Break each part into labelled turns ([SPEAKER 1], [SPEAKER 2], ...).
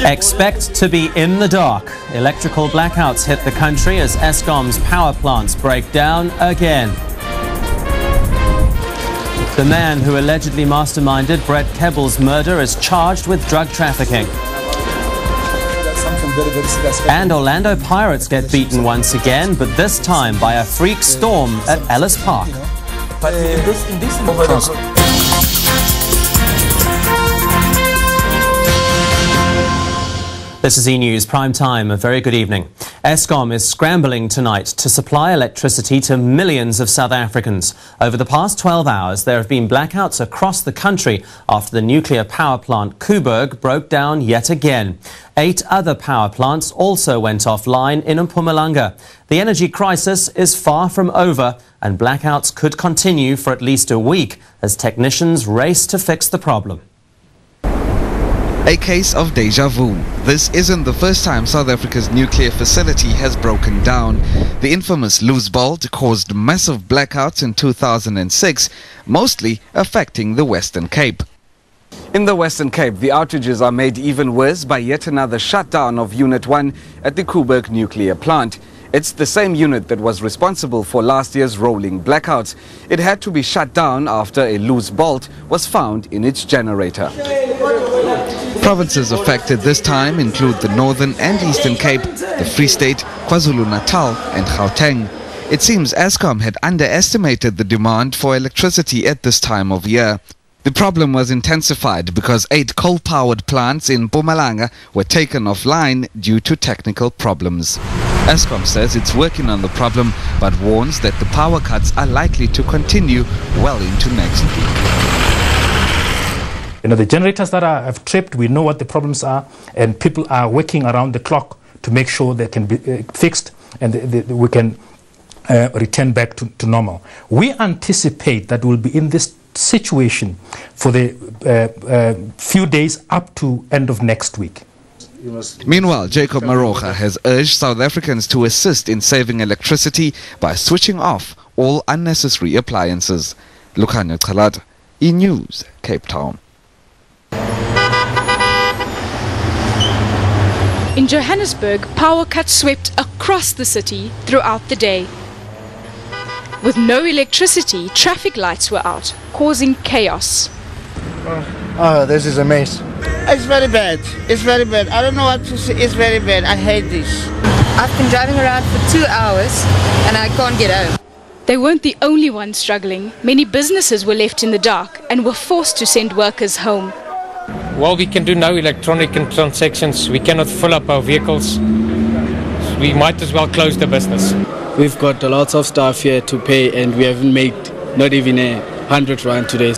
[SPEAKER 1] Expect to be in the dark. Electrical blackouts hit the country as Eskom's power plants break down again. The man who allegedly masterminded Brett Kebble's murder is charged with drug trafficking. And Orlando Pirates get beaten once again, but this time by a freak storm at Ellis Park. This is E-News Prime Time. A very good evening. Eskom is scrambling tonight to supply electricity to millions of South Africans. Over the past 12 hours, there have been blackouts across the country after the nuclear power plant Koeberg broke down yet again. 8 other power plants also went offline in Mpumalanga. The energy crisis is far from over, and blackouts could continue for at least a week as technicians race to fix the problem.
[SPEAKER 2] A case of deja vu. This isn't the first time South Africa's nuclear facility has broken down. The infamous Luzbold caused massive blackouts in 2006, mostly affecting the Western Cape. In the Western Cape, the outages are made even worse by yet another shutdown of Unit 1 at the Koeberg nuclear plant. It's the same unit that was responsible for last year's rolling blackouts. It had to be shut down after a loose bolt was found in its generator. Provinces affected this time include the Northern and Eastern Cape, the Free State, KwaZulu-Natal and Gauteng. It seems Eskom had underestimated the demand for electricity at this time of year. The problem was intensified because 8 coal-powered plants in Mpumalanga were taken offline due to technical problems. Eskom says it's working on the problem but warns that the power cuts are likely to continue well into next week.
[SPEAKER 3] You know, the generators that have tripped, we know what the problems are, and people are working around the clock to make sure they can be fixed and we can return back to normal. We anticipate that we'll be in this situation for the few days up to end of next week.
[SPEAKER 2] Meanwhile, Jacob Maroga has urged South Africans to assist in saving electricity by switching off all unnecessary appliances. Lukhanya Chalad, E-News, Cape Town.
[SPEAKER 4] In Johannesburg, power cuts swept across the city throughout the day. With no electricity, traffic lights were out, causing chaos.
[SPEAKER 5] Oh, this is a mess.
[SPEAKER 6] It's very bad. It's very bad. I don't know what to say. It's very bad. I hate this.
[SPEAKER 7] I've been driving around for 2 hours and I can't get home.
[SPEAKER 4] They weren't the only ones struggling. Many businesses were left in the dark and were forced to send workers home.
[SPEAKER 8] Well, we can do no electronic transactions. We cannot fill up our vehicles. We might as well close the business.
[SPEAKER 9] We've got lots of stuff here to pay and we haven't made not even 100 rand today.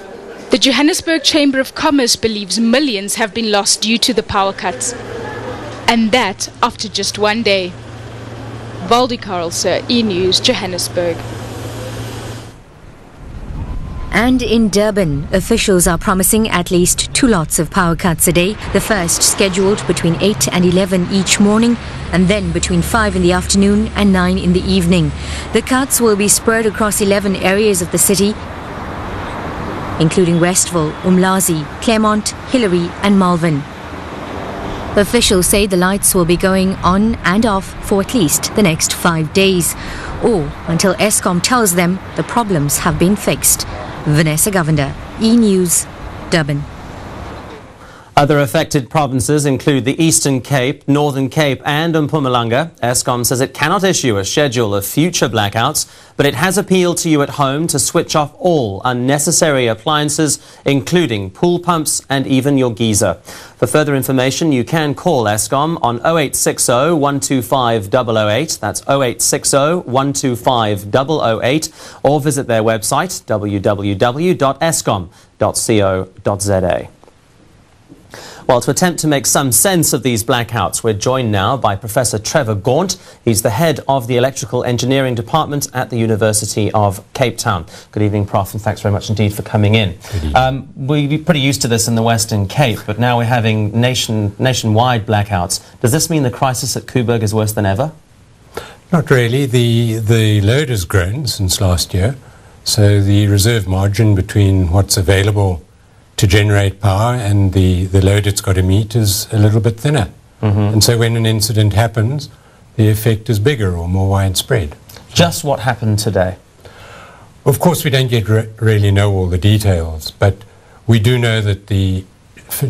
[SPEAKER 4] The Johannesburg Chamber of Commerce believes millions have been lost due to the power cuts. And that after just one day. Valdi Karlse, E-News, Johannesburg.
[SPEAKER 10] And in Durban, officials are promising at least 2 lots of power cuts a day. The first scheduled between 8 and 11 each morning, and then between 5 in the afternoon and 9 in the evening. The cuts will be spread across 11 areas of the city, including Westville, Umlazi, Claremont, Hillary and Malvern. Officials say the lights will be going on and off for at least the next 5 days, or until Eskom tells them the problems have been fixed. Vanessa Govender, E-News, Durban.
[SPEAKER 1] Other affected provinces include the Eastern Cape, Northern Cape and Mpumalanga. Eskom says it cannot issue a schedule of future blackouts, but it has appealed to you at home to switch off all unnecessary appliances, including pool pumps and even your geyser. For further information, you can call Eskom on 0860 125 008, that's 0860 125 008, or visit their website www.eskom.co.za. Well, to attempt to make some sense of these blackouts, we're joined now by Professor Trevor Gaunt. He's the head of the Electrical Engineering Department at the University of Cape Town. Good evening, Prof, and thanks very much indeed for coming in. We're pretty used to this in the Western Cape, but now we're having nationwide blackouts. Does this mean the crisis at Koeberg is worse than ever?
[SPEAKER 11] Not really. The load has grown since last year, so the reserve margin between what's available to generate power, and the load it's got to meet is a little bit thinner. And so when an incident happens, the effect is bigger or more widespread.
[SPEAKER 1] Just what happened today?
[SPEAKER 11] Of course, we don't yet really know all the details, but we do know that the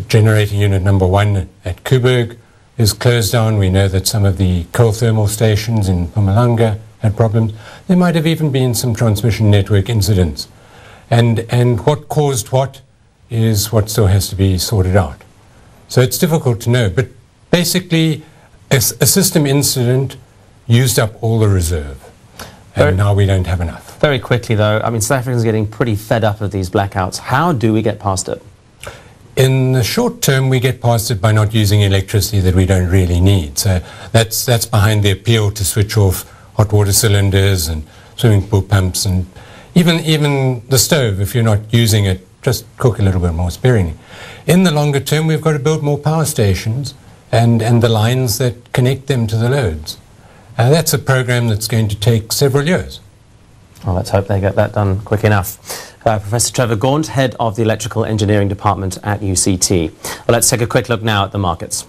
[SPEAKER 11] generating unit number 1 at Koeberg is closed down. We know that some of the coal thermal stations in Mpumalanga had problems. There might have even been some transmission network incidents. And what caused what is what still has to be sorted out. So it's difficult to know, but basically a system incident used up all the reserve, and now we don't have enough.
[SPEAKER 1] Very quickly though, I mean, South Africans are getting pretty fed up of these blackouts. How do we get past it?
[SPEAKER 11] In the short term, we get past it by not using electricity that we don't really need. So that's behind the appeal to switch off hot water cylinders and swimming pool pumps, and even the stove, if you're not using it, just cook a little bit more sparingly. In the longer term, we've got to build more power stations and the lines that connect them to the loads. That's a program that's going to take several years.
[SPEAKER 1] Well, let's hope they get that done quick enough. Professor Trevor Gaunt, Head of the Electrical Engineering Department at UCT. Well, let's take a quick look now at the markets.